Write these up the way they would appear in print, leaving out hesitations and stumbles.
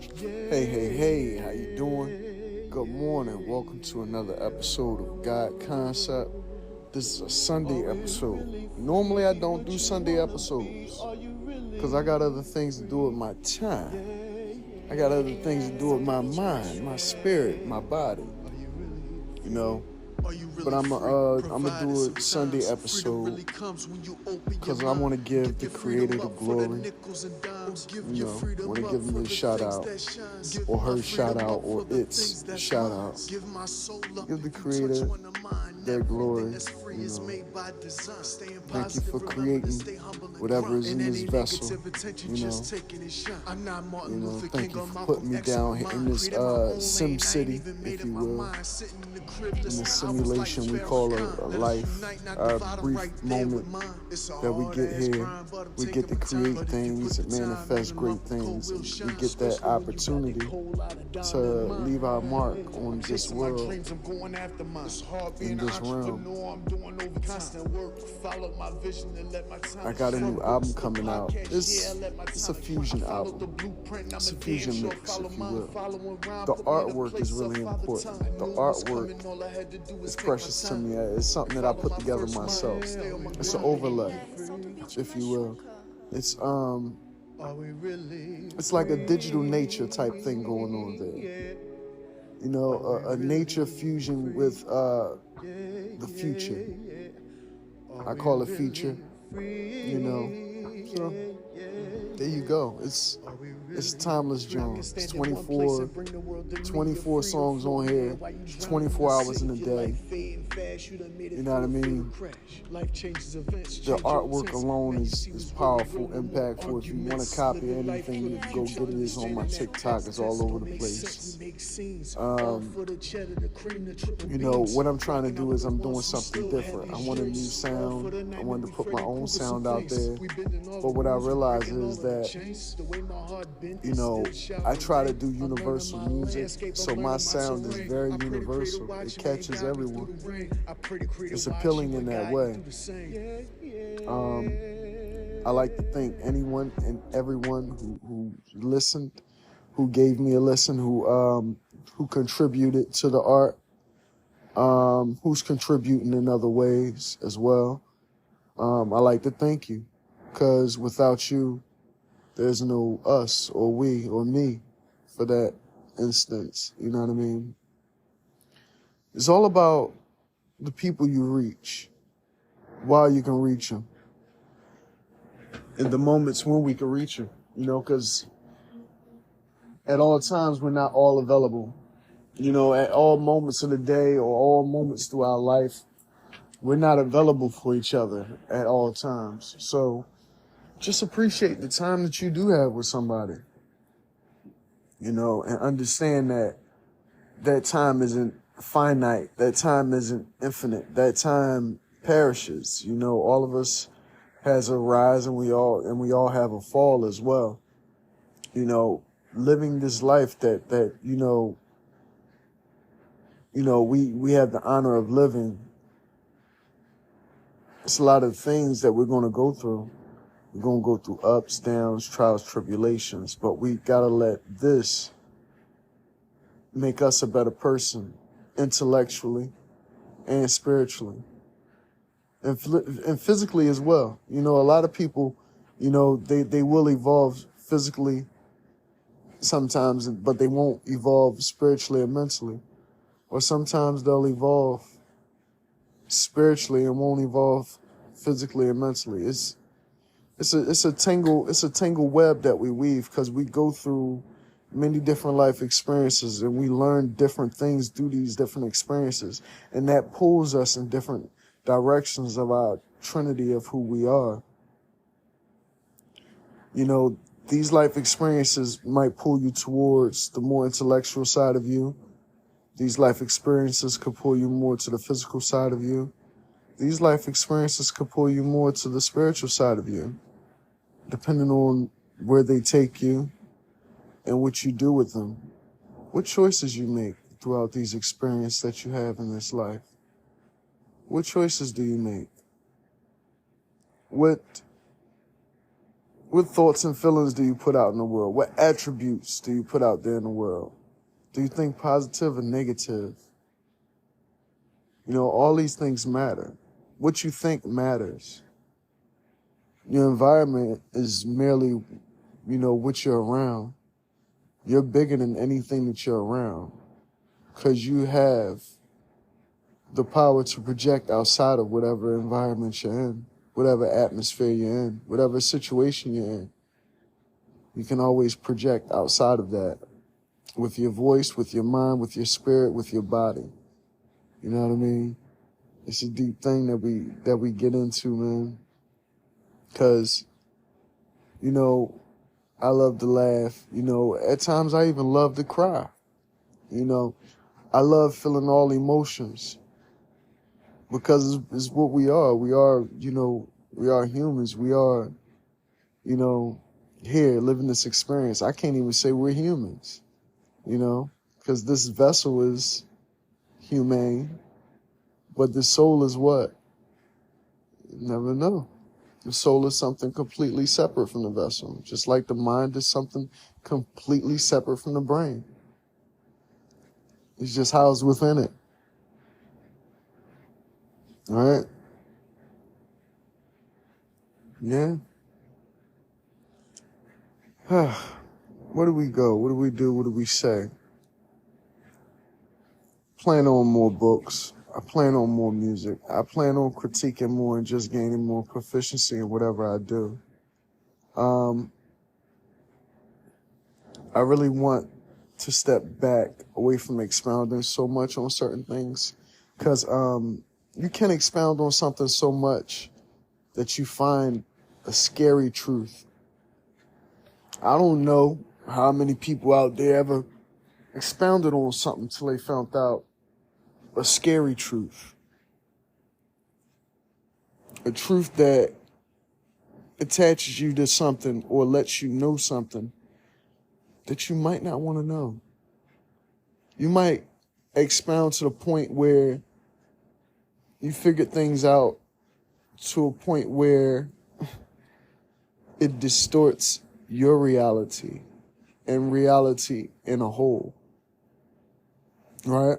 Hey, how you doing? Good morning. Welcome to another episode of God Concept. This is a Sunday episode. Normally I don't do Sunday episodes because I got other things to do with my time. I got other things to do with my mind, my spirit, my body. You know, but I'm gonna do a Sunday episode because I want to give the Creator the glory. Want to give him a shout out, or her shout out, or its shout out. Give the Creator their glory. Thank you for creating whatever is in this vessel. Thank you for putting me down in this Sim City, if you will, in this simulation we call a life, a brief moment that we get here. We get to create things and manifest great things. And we get that opportunity to leave our mark on this world, in this realm. I got a new album coming out. It's a fusion album. It's a fusion mix, if you will. The artwork is really important. The artwork is precious to me. It's something that I put together myself. It's an overlay, if you will. It's like a digital nature type thing going on there. A nature fusion with the future. I call it feature. So there you go. It's timeless, John. It's 24 songs on here, 24 hours in a day. You know what I mean? The artwork alone is powerful, impactful. If you want to copy anything, you can go get it. It's on my TikTok. It's all over the place. What I'm trying to do is I'm doing something different. I want a new sound. I wanted to put my own sound out there. But what I realize is that, I try to do universal music. So my sound is very universal. It catches everyone. It's appealing in that way. I like to thank anyone and everyone who listened, who gave me a listen, who contributed to the art, who's contributing in other ways as well. I like to thank you, because without you, there's no us or we or me for that instance. You know what I mean? It's all about the people you reach, while you can reach them, in the moments when we can reach them, because at all times we're not all available. At all moments of the day or all moments through our life, we're not available for each other at all times. So just appreciate the time that you do have with somebody, and understand that that time isn't finite. That time isn't infinite. That time perishes. All of us has a rise and we all have a fall as well. Living this life that we have the honor of living. It's a lot of things that we're going to go through. We're going to go through ups, downs, trials, tribulations, but we got to let this make us a better person, intellectually and spiritually, and physically as well. A lot of people, they will evolve physically sometimes, but they won't evolve spiritually and mentally. Or sometimes they'll evolve spiritually and won't evolve physically and mentally. It's a tangle web that we weave, because we go through many different life experiences and we learn different things through these different experiences, and that pulls us in different directions of our trinity of who we are. These life experiences might pull you towards the more intellectual side of you. These life experiences could pull you more to the physical side of you. These life experiences could pull you more to the spiritual side of you, depending on where they take you and what you do with them. What choices you make throughout these experiences that you have in this life. What choices do you make? What What thoughts and feelings do you put out in the world? What attributes do you put out there in the world? Do you think positive or negative? You know, all these things matter. What you think matters. Your environment is merely, you know, what you're around. You're bigger than anything that you're around because you have the power to project outside of whatever environment you're in, whatever atmosphere you're in, whatever situation you're in. You can always project outside of that with your voice, with your mind, with your spirit, with your body. You know what I mean? It's a deep thing that we get into, man. Because, you know, I love to laugh. You know, at times I even love to cry. You know, I love feeling all emotions because it's what we are. We are, you know, we are humans. We are, you know, here living this experience. I can't even say we're humans, you know, because this vessel is humane, but the soul is what? You never know. The soul is something completely separate from the vessel, just like the mind is something completely separate from the brain. It's just housed within it. All right? Yeah. Where do we go? What do we do? What do we say? Plan on more books. I plan on more music. I plan on critiquing more and just gaining more proficiency in whatever I do. Um, I really want to step back away from expounding so much on certain things because you can expound on something so much that you find a scary truth. I don't know how many people out there ever expounded on something till they found out a scary truth. A truth that attaches you to something or lets you know something that you might not want to know. You might expound to the point where you figured things out to a point where it distorts your reality and reality in a whole. Right?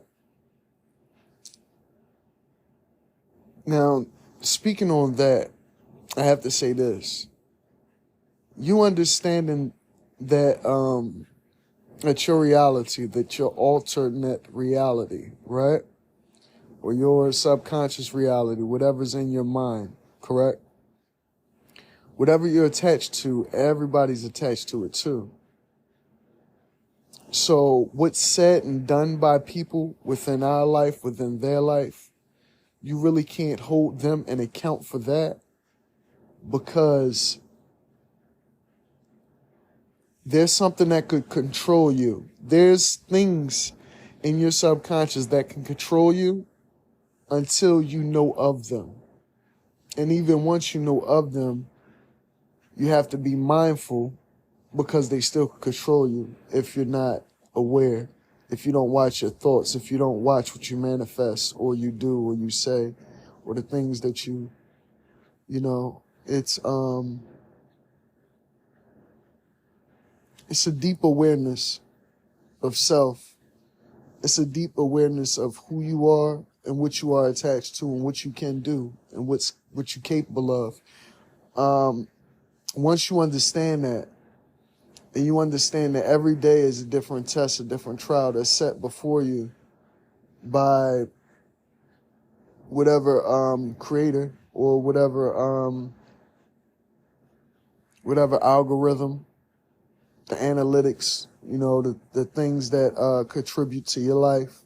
Now, speaking on that, I have to say this. You understanding that that your reality, that your alternate reality, right? Or your subconscious reality, whatever's in your mind, correct? Whatever you're attached to, everybody's attached to it too. So what's said and done by people within our life, within their life, you really can't hold them and account for that because there's something that could control you. There's things in your subconscious that can control you until you know of them. And even once you know of them, you have to be mindful because they still control you if you're not aware, if you don't watch your thoughts, if you don't watch what you manifest or you do or you say or the things that you know, it's a deep awareness of self. It's a deep awareness of who you are and what you are attached to and what you can do and what you're capable of. Once you understand that, and you understand that every day is a different test, a different trial that's set before you by whatever creator or whatever algorithm, the analytics, you know, the things that contribute to your life,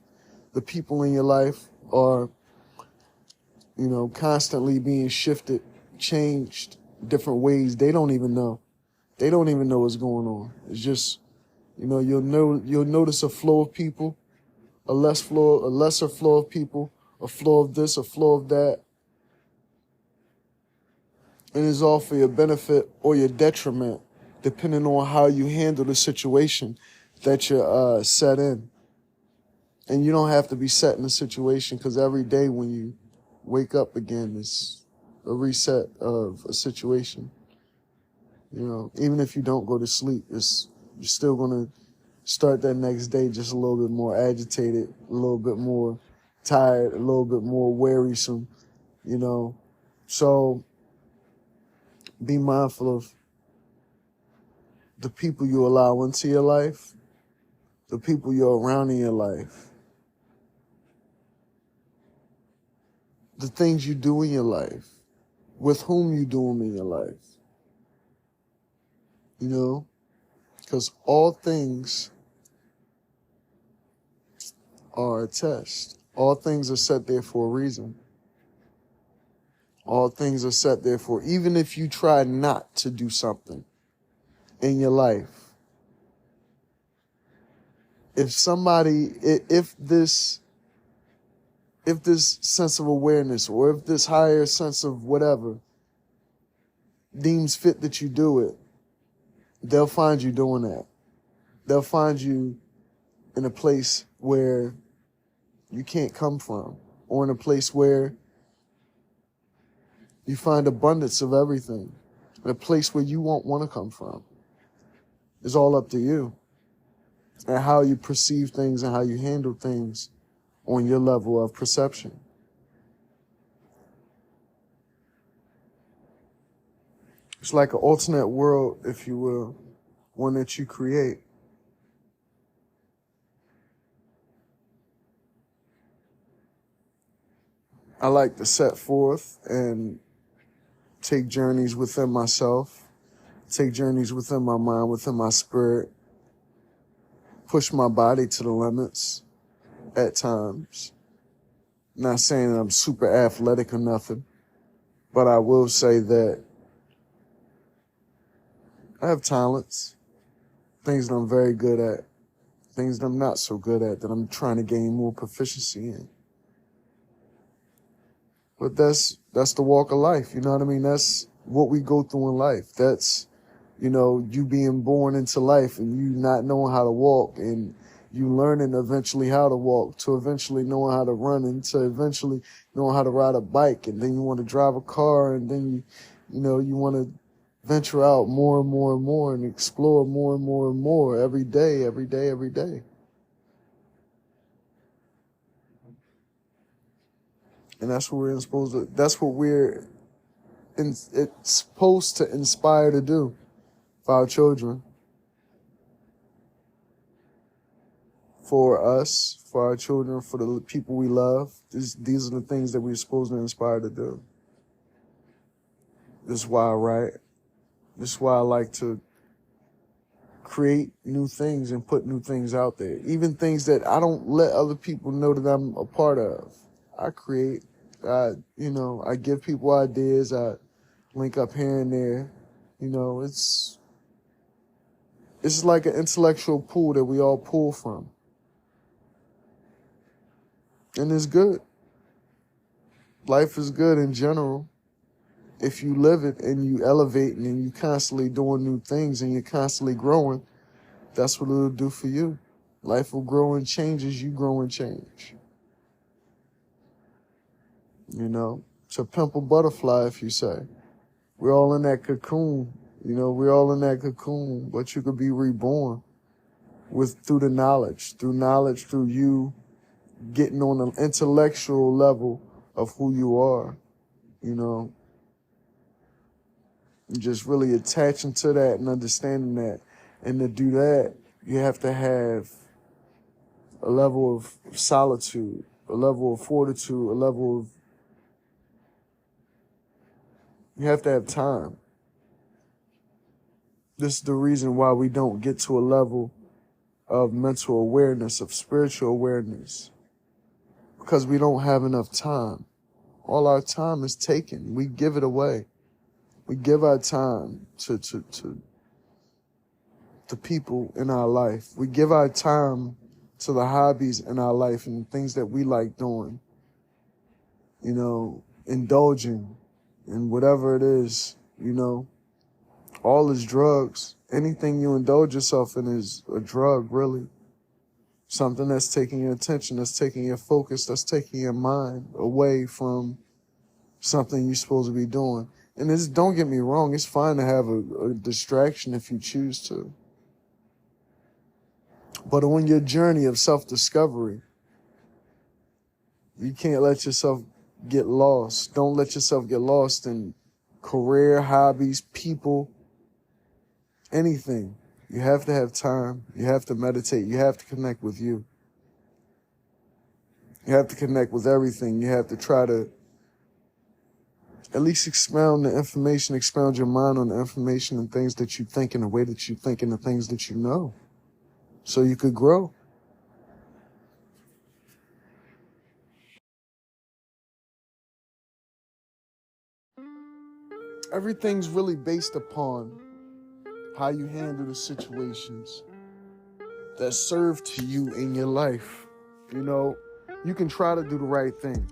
the people in your life are, you know, constantly being shifted, changed different ways. They don't even know. They don't even know what's going on. It's just, you know, you'll notice a flow of people, a lesser flow of people, a flow of this, a flow of that. And it's all for your benefit or your detriment, depending on how you handle the situation that you're set in. And you don't have to be set in a situation because every day when you wake up again, it's a reset of a situation. Even if you don't go to sleep, you're still going to start that next day just a little bit more agitated, a little bit more tired, a little bit more wearisome, So be mindful of the people you allow into your life, the people you're around in your life, the things you do in your life, with whom you do them in your life. Because all things are a test. All things are set there for a reason. All things are set there for, even if you try not to do something in your life. If this sense of awareness, or if this higher sense of whatever deems fit that you do it, they'll find you doing that. They'll find you in a place where you can't come from, or in a place where you find abundance of everything, in a place where you won't want to come from. It's all up to you and how you perceive things and how you handle things on your level of perception. It's like an alternate world, if you will, one that you create. I like to set forth and take journeys within myself, take journeys within my mind, within my spirit, push my body to the limits at times. Not saying that I'm super athletic or nothing, but I will say that I have talents, things that I'm very good at, things that I'm not so good at, that I'm trying to gain more proficiency in. But that's the walk of life, you know what I mean? That's what we go through in life. That's, you being born into life and you not knowing how to walk, and you learning eventually how to walk, to eventually knowing how to run, and to eventually knowing how to ride a bike, and then you want to drive a car, and then you want to venture out more and more and more and explore more and more and more every day, every day, every day. And that's what we're it's supposed to inspire to do for our children, for us, for our children, for the people we love. These are the things that we're supposed to inspire to do. This is why I write. This is why I like to create new things and put new things out there. Even things that I don't let other people know that I'm a part of. I create, I give people ideas, I link up here and there. It's like an intellectual pool that we all pull from. And it's good. Life is good in general. If you live it and you elevate and you constantly doing new things and you're constantly growing, that's what it'll do for you. Life will grow and change as you grow and change. It's a pimple butterfly, if you say. We're all in that cocoon. We're all in that cocoon, but you could be reborn through knowledge, through you getting on an intellectual level of who you are, and just really attaching to that and understanding that. And to do that, you have to have a level of solitude, a level of fortitude, you have to have time. This is the reason why we don't get to a level of mental awareness, of spiritual awareness, because we don't have enough time. All our time is taken. We give it away. We give our time to people in our life. We give our time to the hobbies in our life and things that we like doing. Indulging in whatever it is, all is drugs. Anything you indulge yourself in is a drug, really. Something that's taking your attention, that's taking your focus, that's taking your mind away from something you're supposed to be doing. And it's, don't get me wrong, it's fine to have a distraction if you choose to. But on your journey of self-discovery, you can't let yourself get lost. Don't let yourself get lost in career, hobbies, people, anything. You have to have time. You have to meditate. You have to connect with you. You have to connect with everything. You have to try to at least expound the information, expound your mind on the information and things that you think in the way that you think and the things that you know, so you could grow. Everything's really based upon how you handle the situations that serve to you in your life. You know, you can try to do the right thing.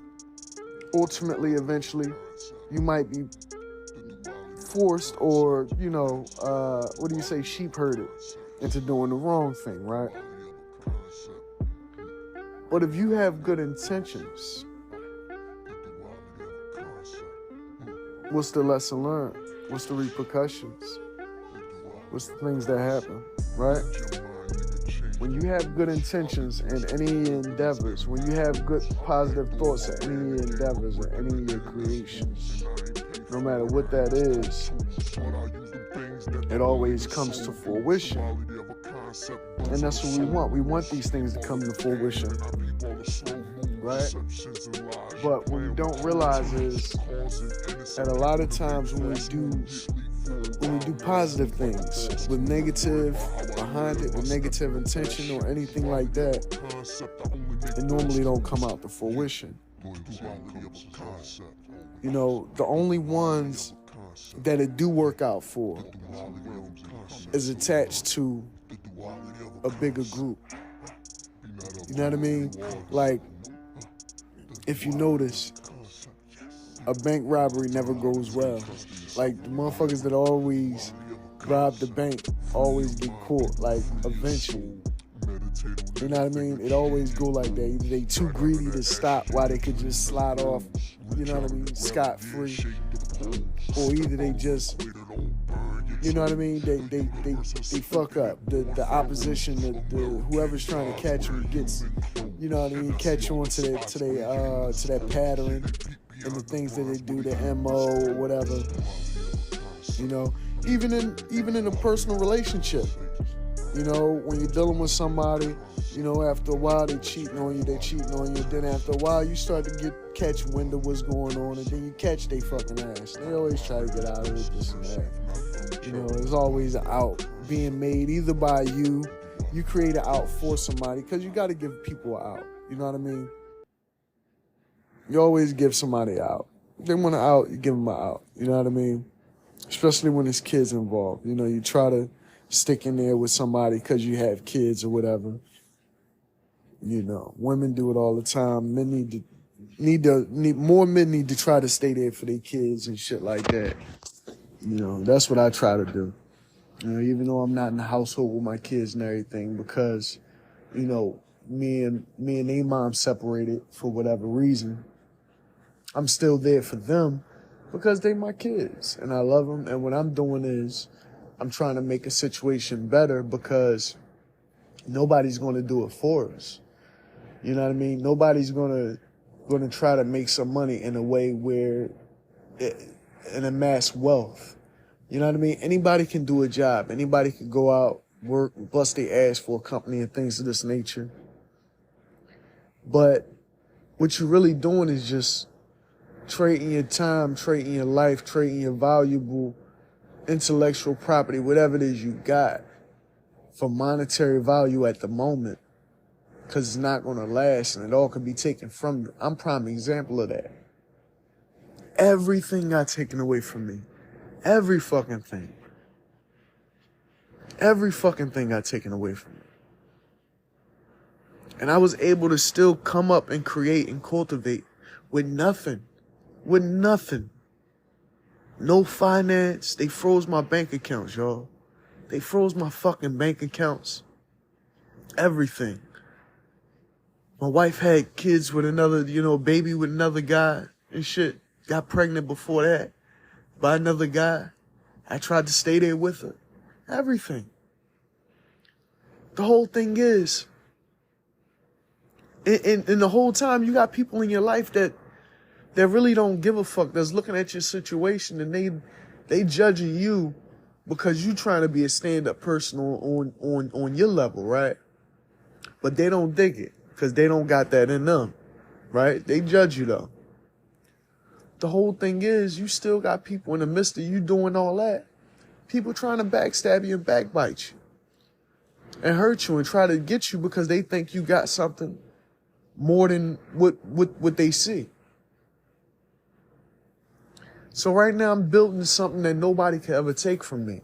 Ultimately, eventually, you might be forced or, sheep herded into doing the wrong thing, right? But if you have good intentions, what's the lesson learned? What's the repercussions? What's the things that happen, right? When you have good intentions in any endeavors, when you have good positive thoughts in any endeavors or any of your creations, no matter what that is, it always comes to fruition. And that's what we want. We want these things to come to fruition, right? But what we don't realize is that a lot of times when we do positive things with negative behind it, with negative intention or anything like that, it normally don't come out to fruition. You know, the only ones that it do work out for is attached to a bigger group. You know what I mean? Like, if you notice, a bank robbery never goes well. Like, the motherfuckers that always rob the bank always get caught, like, eventually. You know what I mean? It always go like that. Either they too greedy to stop while they could just slide off, you know what I mean, scot-free. Or either they just, you know what I mean, they fuck up. The opposition, the whoever's trying to catch them gets, you know what I mean, catch on to that pattern and the things that they do, the MO or whatever. You know, even in a personal relationship, you know, when you're dealing with somebody, you know, after a while they cheating on you, then after a while you start to catch wind of what's going on, and then you catch they fucking ass. They always try to get out of it, this and that. You know, there's always an out being made either by you create an out for somebody, because you got to give people an out. You know what I mean? You always give somebody out. If they want an out, you give them an out. You know what I mean? Especially when there's kids involved. You know, you try to stick in there with somebody because you have kids or whatever. You know, women do it all the time. Men more men need to try to stay there for their kids and shit like that. You know, that's what I try to do. You know, even though I'm not in the household with my kids and everything, because, you know, me and their mom separated for whatever reason. I'm still there for them because they my kids and I love them. And what I'm doing is I'm trying to make a situation better, because nobody's going to do it for us. You know what I mean? Nobody's going to try to make some money in a way where and amass wealth. You know what I mean? Anybody can do a job. Anybody can go out, work, bust their ass for a company and things of this nature. But what you're really doing is just trading your time, trading your life, trading your valuable intellectual property, whatever it is you got, for monetary value at the moment, because it's not going to last and it all can be taken from you. I'm prime example of that. Everything got taken away from me. Every fucking thing. Every fucking thing got taken away from me. And I was able to still come up and create and cultivate with nothing. With nothing. No finance. They froze my bank accounts, y'all. They froze my fucking bank accounts. Everything. My wife had kids with another, baby with another guy and shit. Got pregnant before that. by another guy. I tried to stay there with her. Everything. The whole thing is, and the whole time you got people in your life that really don't give a fuck, that's looking at your situation and they judging you because you trying to be a stand-up person on your level, right? But they don't dig it because they don't got that in them, right? They judge you though. The whole thing is, you still got people in the midst of you doing all that. People trying to backstab you and backbite you and hurt you and try to get you because they think you got something more than what they see. So right now I'm building something that nobody can ever take from me,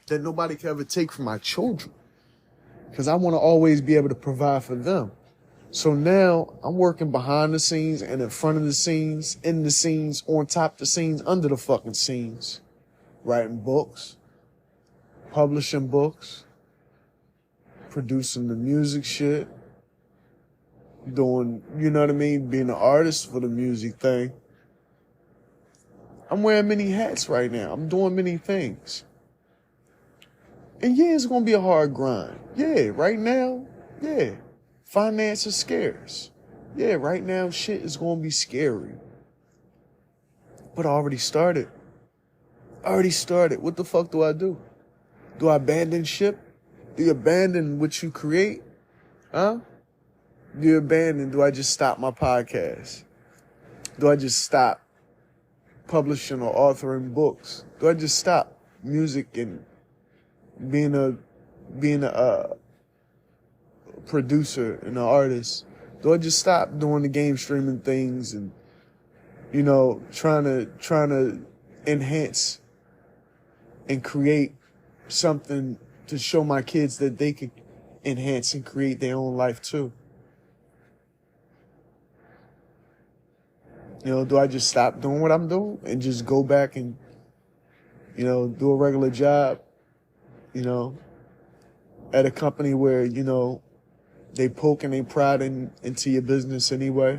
that nobody can ever take from my children, because I want to always be able to provide for them. So now I'm working behind the scenes and in front of the scenes, in the scenes, on top of the scenes, under the fucking scenes, writing books, publishing books, producing the music shit, doing, you know what I mean, being an artist for the music thing. I'm wearing many hats right now. I'm doing many things. And yeah, it's going to be a hard grind. Yeah, right now, yeah. Finance is scarce. Yeah, right now, shit is going to be scary. But I already started. What the fuck do I do? Do I abandon ship? Do you abandon what you create? Huh? Do I just stop my podcast? Do I just stop publishing or authoring books? Do I just stop music and being a producer and an artist? Do I just stop doing the game streaming things and, you know, trying to enhance and create something to show my kids that they could enhance and create their own life too? You know, do I just stop doing what I'm doing and just go back and, you know, do a regular job, you know, at a company where, you know, they poke and they prod into your business anyway?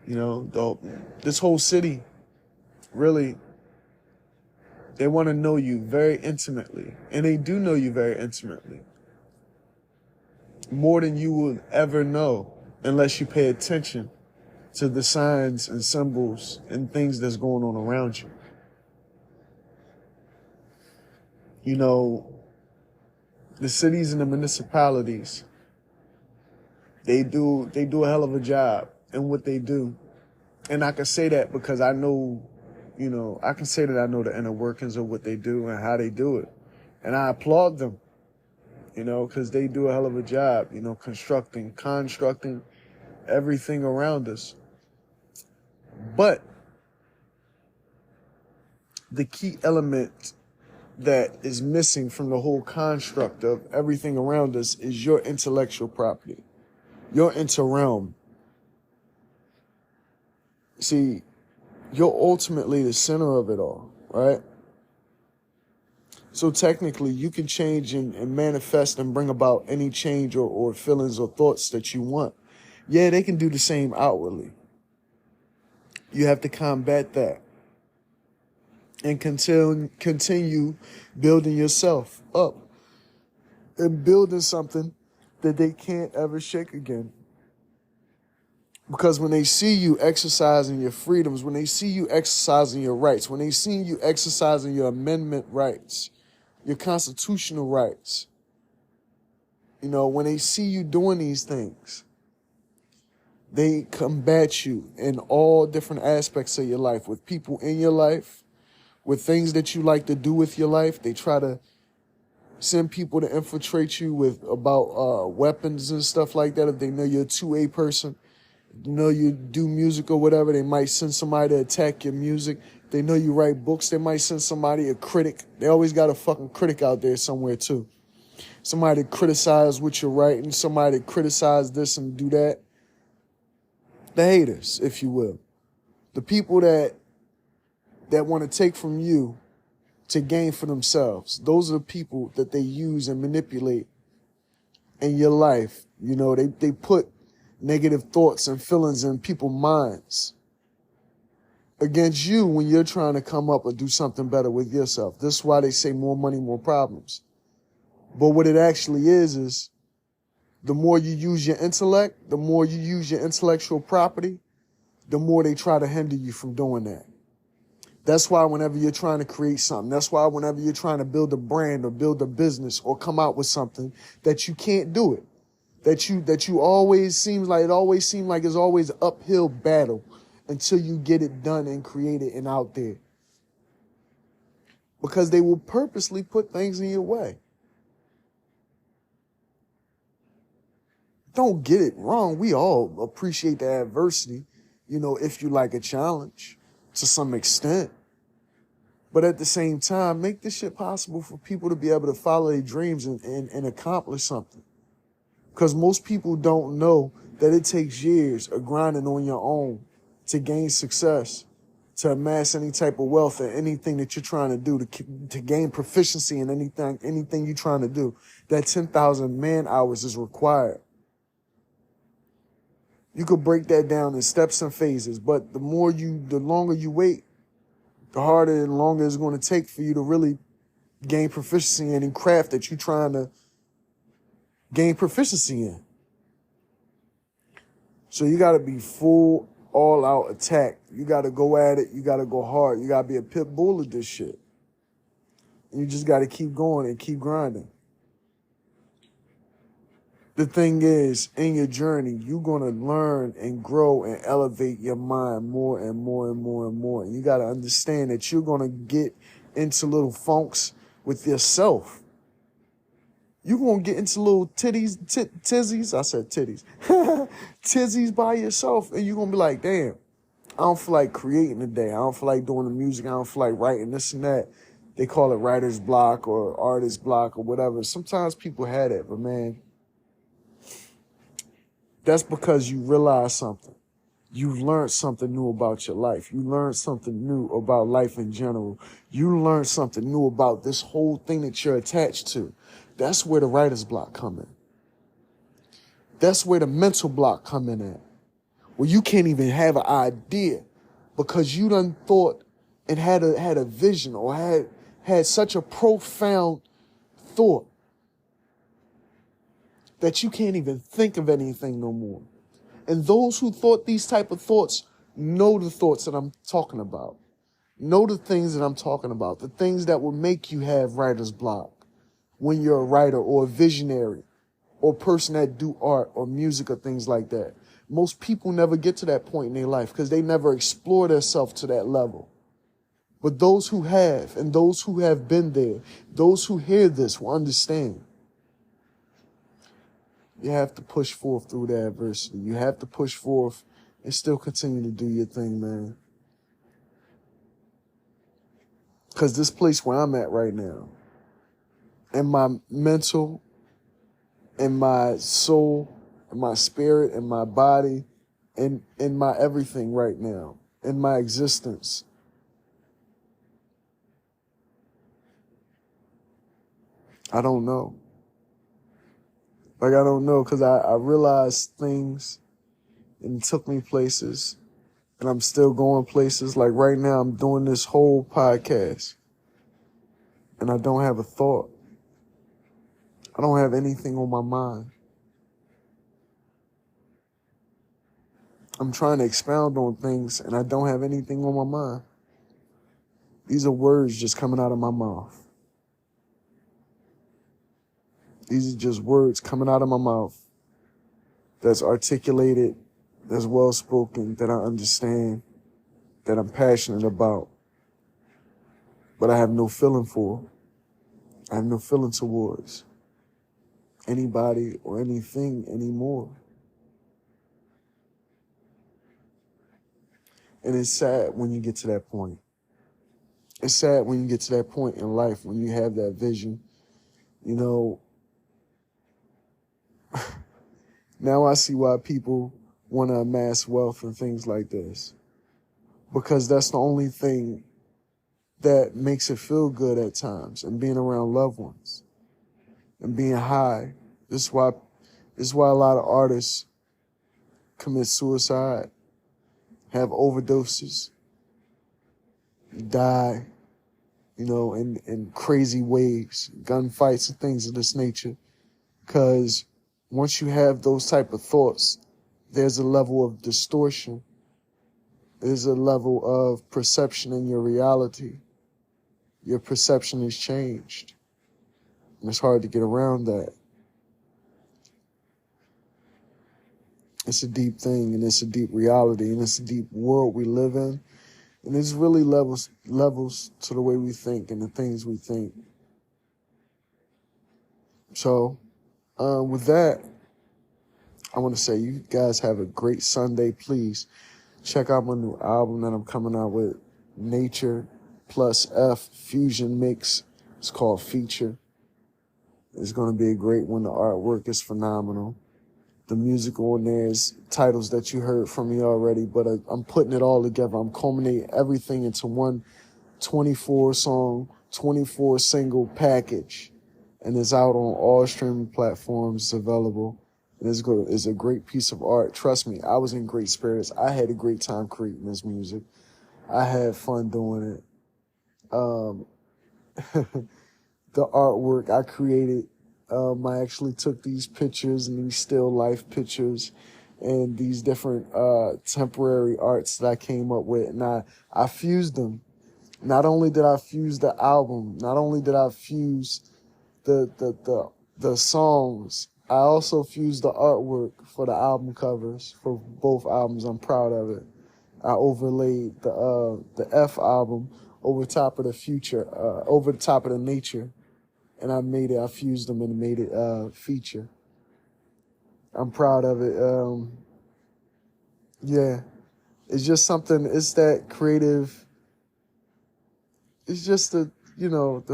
You know, this whole city, really, they want to know you very intimately. And they do know you very intimately. More than you will ever know unless you pay attention to the signs and symbols and things that's going on around you. You know, the cities and the municipalities, they do a hell of a job in what they do. And I can say that because I know, you know, I can say that I know the inner workings of what they do and how they do it. And I applaud them, you know, because they do a hell of a job, you know, constructing everything around us. But the key element that is missing from the whole construct of everything around us is your intellectual property, your interrealm. See, you're ultimately the center of it all, right? So technically, you can change and manifest and bring about any change or feelings or thoughts that you want. Yeah, they can do the same outwardly. You have to combat that and continue building yourself up and building something that they can't ever shake again. Because when they see you exercising your freedoms, when they see you exercising your rights, when they see you exercising your amendment rights, your constitutional rights, you know, when they see you doing these things, they combat you in all different aspects of your life, with people in your life, with things that you like to do with your life. They try to send people to infiltrate you about weapons and stuff like that. If they know you're a 2A person, you know you do music or whatever, they might send somebody to attack your music. They know you write books, they might send somebody, a critic. They always got a fucking critic out there somewhere too. Somebody to criticize what you're writing, somebody to criticize this and do that. The haters, if you will. The people that want to take from you to gain for themselves. Those are the people that they use and manipulate in your life. You know, they put negative thoughts and feelings in people's minds. against you when you're trying to come up or do something better with yourself. This is why they say more money, more problems. But what it actually is the more you use your intellect, the more you use your intellectual property, the more they try to hinder you from doing that. That's why whenever you're trying to create something, that's why whenever you're trying to build a brand or build a business or come out with something that you can't do it, that you always seems like it's always an uphill battle until you get it done and created and out there. Because they will purposely put things in your way. Don't get it wrong. We all appreciate the adversity, if you like a challenge to some extent. But at the same time, make this shit possible for people to be able to follow their dreams and accomplish something. Because most people don't know that it takes years of grinding on your own to gain success, to amass any type of wealth or anything that you're trying to do, to gain proficiency in anything you're trying to do. That 10,000 man hours is required. You could break that down in steps and phases, but the longer you wait, the harder and longer it's going to take for you to really gain proficiency in any craft that you're trying to gain proficiency in. So you got to be full, all-out attack. You got to go at it. You got to go hard. You got to be a pit bull of this shit. You just got to keep going and keep grinding. The thing is, in your journey, you're going to learn and grow and elevate your mind more and more and more and more. And you got to understand that you're going to get into little funks with yourself. You're going to get into little tizzies. I said titties. Tizzies by yourself. And you're going to be like, damn, I don't feel like creating today. I don't feel like doing the music. I don't feel like writing this and that. They call it writer's block or artist block or whatever. Sometimes people have it, but man, that's because you realize something. You learned something new about your life. You learned something new about life in general. You learned something new about this whole thing that you're attached to. That's where the writer's block come in. That's where the mental block come in at. Where you can't even have an idea because you done thought and had a vision or had such a profound thought that you can't even think of anything no more. And those who thought these type of thoughts know the thoughts that I'm talking about. Know the things that I'm talking about. The things that will make you have writer's block when you're a writer or a visionary or a person that do art or music or things like that. Most people never get to that point in their life because they never explore themselves to that level. But those who have and those who have been there, those who hear this will understand. You have to push forth through the adversity. You have to push forth and still continue to do your thing, man. Because this place where I'm at right now, and my mental, and my soul, and my spirit, and my body, and my everything right now, and my existence, I don't know. Like, I don't know, because I realized things and it took me places and I'm still going places. Like right now, I'm doing this whole podcast and I don't have a thought. I don't have anything on my mind. I'm trying to expound on things and I don't have anything on my mind. These are words just coming out of my mouth. These are just words coming out of my mouth that's articulated, that's well-spoken, that I understand, that I'm passionate about, but I have no feeling for. I have no feeling towards anybody or anything anymore. And it's sad when you get to that point. It's sad when you get to that point in life, when you have that vision, Now I see why people want to amass wealth and things like this. Because that's the only thing that makes it feel good at times, and being around loved ones and being high. This is why a lot of artists commit suicide, have overdoses, die, in crazy ways, gunfights and things of this nature. Because once you have those type of thoughts, there's a level of distortion. There's a level of perception in your reality. Your perception is changed. And it's hard to get around that. It's a deep thing, and it's a deep reality, and it's a deep world we live in. And there's really levels to the way we think and the things we think. So, with that, I want to say you guys have a great Sunday. Please check out my new album that I'm coming out with, Nature Plus F Fusion Mix. It's called Feature. It's going to be a great one. The artwork is phenomenal. The music on there is titles that you heard from me already, but I'm putting it all together. I'm culminating everything into one 24-song, 24-single package. And it's out on all streaming platforms. It's available. And it's a great piece of art. Trust me, I was in great spirits. I had a great time creating this music. I had fun doing it. The artwork I created, I actually took these pictures and these still life pictures and these different temporary arts that I came up with, and I fused them. Not only did I fuse the album, not only did I fuse the songs, I also fused the artwork for the album covers for both albums. I'm proud of it. I overlaid the F album over top of the Future, over the top of the Nature, and I fused them and made it Feature. I'm proud of it. Yeah, it's just something. It's that creative. It's just the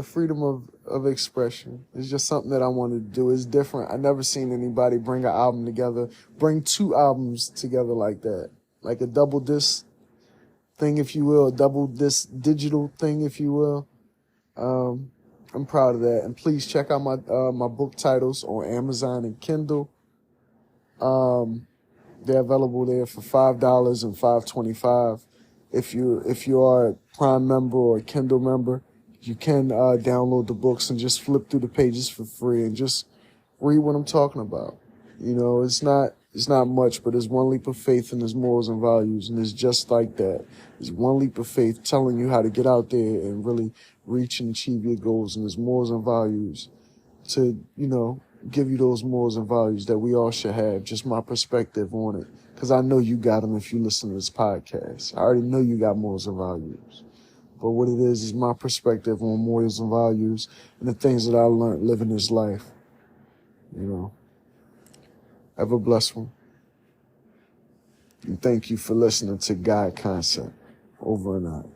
freedom of expression. It's just something that I wanted to do. It's different. I never seen anybody bring an album together, bring two albums together like that, like a double disc thing, if you will, a double disc digital thing, if you will. I'm proud of that. And please check out my book titles on Amazon and Kindle. They're available there for $5 and $5.25. If you are a Prime member or a Kindle member, you can download the books and just flip through the pages for free and just read what I'm talking about. It's not much, but there's one leap of faith and there's morals and values, and it's just like that. There's one leap of faith telling you how to get out there and really reach and achieve your goals, and there's morals and values to, give you those morals and values that we all should have. Just my perspective on it, because I know you got them if you listen to this podcast. I already know you got morals and values. But what it is my perspective on morals and values and the things that I learned living this life. Have a blessed one. And thank you for listening to God Concept. Over and out.